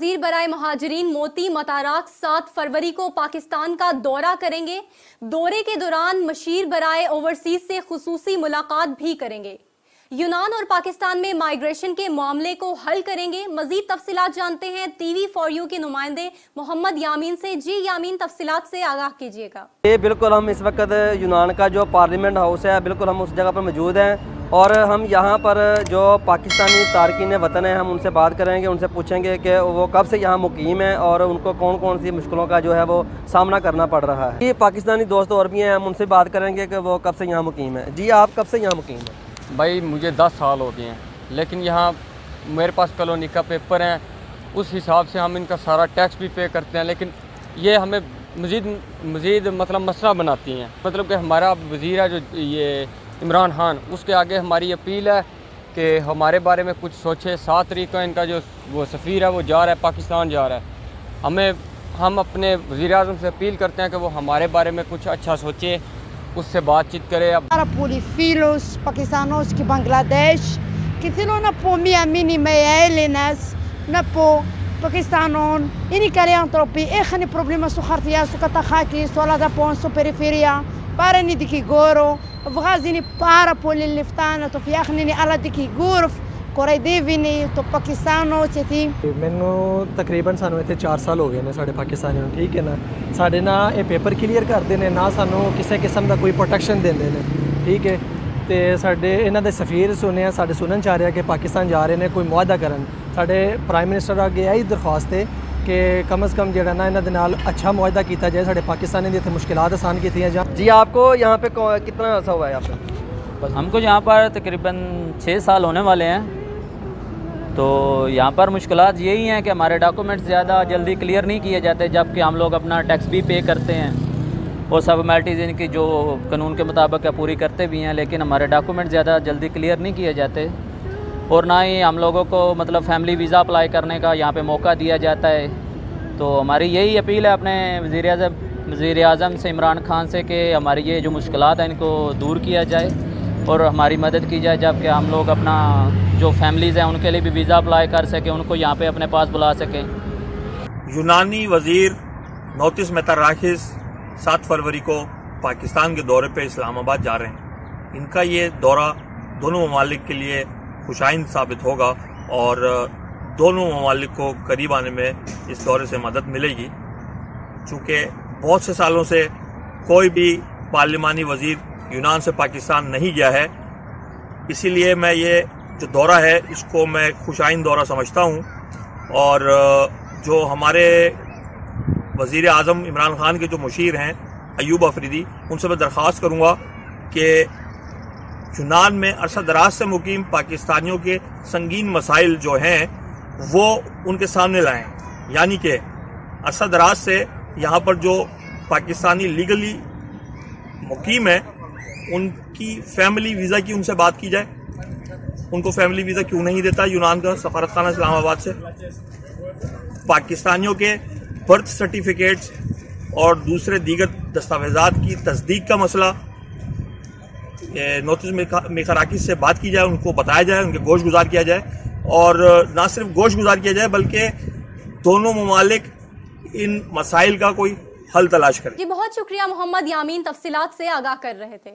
वजीर बराए महाजरीन मोती मताराक 7 फरवरी को पाकिस्तान का दौरा करेंगे। दौरे के दौरान मशीर बराए ओवरसीज से खुसूसी मुलाकात भी करेंगे। यूनान और पाकिस्तान में माइग्रेशन के मामले को हल करेंगे। मजीद तफसीलात जानते हैं TV4U के नुमाइंदे मोहम्मद यामीन से। जी यामीन, तफसीलात से आगाह कीजिएगा। ये बिल्कुल हम इस वक्त यूनान का जो पार्लियामेंट हाउस है, बिल्कुल हम उस जगह पर मौजूद हैं और हम यहाँ पर जो पाकिस्तानी तारकीन वतन है हम उनसे बात करेंगे, उनसे पूछेंगे कि वो कब से यहाँ मुकीम है और उनको कौन कौन सी मुश्किलों का जो है वो सामना करना पड़ रहा है। ये पाकिस्तानी दोस्त और भी हैं, हम उनसे बात करेंगे कि वो कब से यहाँ मुकीम है। जी, आप कब से यहाँ मुकीम हैं? भाई मुझे 10 साल हो गए हैं, लेकिन यहाँ मेरे पास कॉलोनी का पेपर है, उस हिसाब से हम इनका सारा टैक्स भी पे करते हैं, लेकिन ये हमें मज़ीद मतलब मसला बनाती हैं। मतलब कि हमारा वज़ीर है जो ये इमरान खान, उसके आगे हमारी अपील है कि हमारे बारे में कुछ सोचे। 7 तारीख को इनका जो वो सफ़ीर है वो जा रहा है, पाकिस्तान जा रहा है। हम अपने वज़ीर आज़म से अपील करते हैं कि वो हमारे बारे में कुछ अच्छा सोचे, उससे बातचीत करे। Para polifilhos paquistanos que Bangladesh que tino na po mia mínima Helenas na po Pakistanon ini kalian tropi khani problema su khartiya su katakhaki su ala da pon su periferia para ni diki goro vgazini para poli liftana to fi khani ni ala diki gurf कोई देवी नहीं तो पाकिस्तान हो थी। मैनू तकरीबन सानू इतने 4 साल हो गए ने साढ़े पाकिस्तानियों, ठीक है ना। साढ़े ना ये पेपर क्लीयर करते हैं ना सानू किसी किस्म का कोई प्रोटेक्शन देंदे ने, ठीक है। तो साढ़े इन्हों के सफीर सुने साढ़े सुनन चाह रहे हैं कि पाकिस्तान जा रहे हैं कोई मुआहदा करन। साढ़े प्राइम मिनिस्टर अगे यही दरख्वास्त है कि कम अज़ कम जो ना इन्हों के नाल अच्छा मुआहदा किया जाए, साढ़े पाकिस्तानी की इतने मुश्किलात आसान की जाए। जी, आपको यहाँ पे कितना अर्सा हुआ है? यहाँ पे हमको यहाँ पर तकरीबन 6 साल होने वाले हैं। तो यहाँ पर मुश्किलात यही हैं कि हमारे डॉक्यूमेंट्स ज़्यादा जल्दी क्लियर नहीं किए जाते, जबकि हम लोग अपना टैक्स भी पे करते हैं और सब फॉर्मेलिटीज़ इनकी जो कानून के मुताबिक पूरी करते भी हैं, लेकिन हमारे डॉक्यूमेंट ज़्यादा जल्दी क्लियर नहीं किए जाते और ना ही हम लोगों को मतलब फैमिली वीज़ा अप्लाई करने का यहाँ पे मौका दिया जाता है। तो हमारी यही अपील है अपने वज़ीर आज़म से, इमरान खान से, कि हमारी ये जो मुश्किलात हैं इनको दूर किया जाए और हमारी मदद की जाए, जबकि हम लोग अपना जो फैमिलीज़ हैं उनके लिए भी वीज़ा अप्लाई कर सकें, उनको यहाँ पे अपने पास बुला सकें। यूनानी वज़ीर मोती मताराक 7 फरवरी को पाकिस्तान के दौरे पे इस्लामाबाद जा रहे हैं। इनका ये दौरा दोनों ममालिक के लिए खुशाइंद साबित होगा और दोनों ममालिक को करीब आने में इस दौरे से मदद मिलेगी। चूँकि बहुत से सालों से कोई भी पार्लिमानी वज़ीर यूनान से पाकिस्तान नहीं गया है, इसीलिए मैं ये जो दौरा है इसको मैं खुशाइंद दौरा समझता हूँ। और जो हमारे वज़ीर आज़म इमरान खान के जो मुशीर हैं अयूब अफरीदी, उनसे मैं दरख्वास्त करूँगा कि यूनान में अरसा दराज से मुकीम पाकिस्तानियों के संगीन मसाइल जो हैं वो उनके सामने लाएँ। यानी कि अरसा दराज से यहाँ पर जो पाकिस्तानी लीगली मुकीम है उनकी फैमिली वीज़ा की उनसे बात की जाए। उनको फैमिली वीज़ा क्यों नहीं देता यूनान का सफारत खाना इस्लामाबाद से। पाकिस्तानियों के बर्थ सर्टिफिकेट्स और दूसरे दीगर दस्तावेजात की तस्दीक का मसला नोटिस मेखराकी से बात की जाए, उनको बताया जाए, उनके गोश गुजार किया जाए और ना सिर्फ गोश गुजार किया जाए बल्कि दोनों ममालिक इन मसाइल का कोई हल तलाश करें। जी, बहुत शुक्रिया मोहम्मद यामीन, तफसीलात से आगाह कर रहे थे।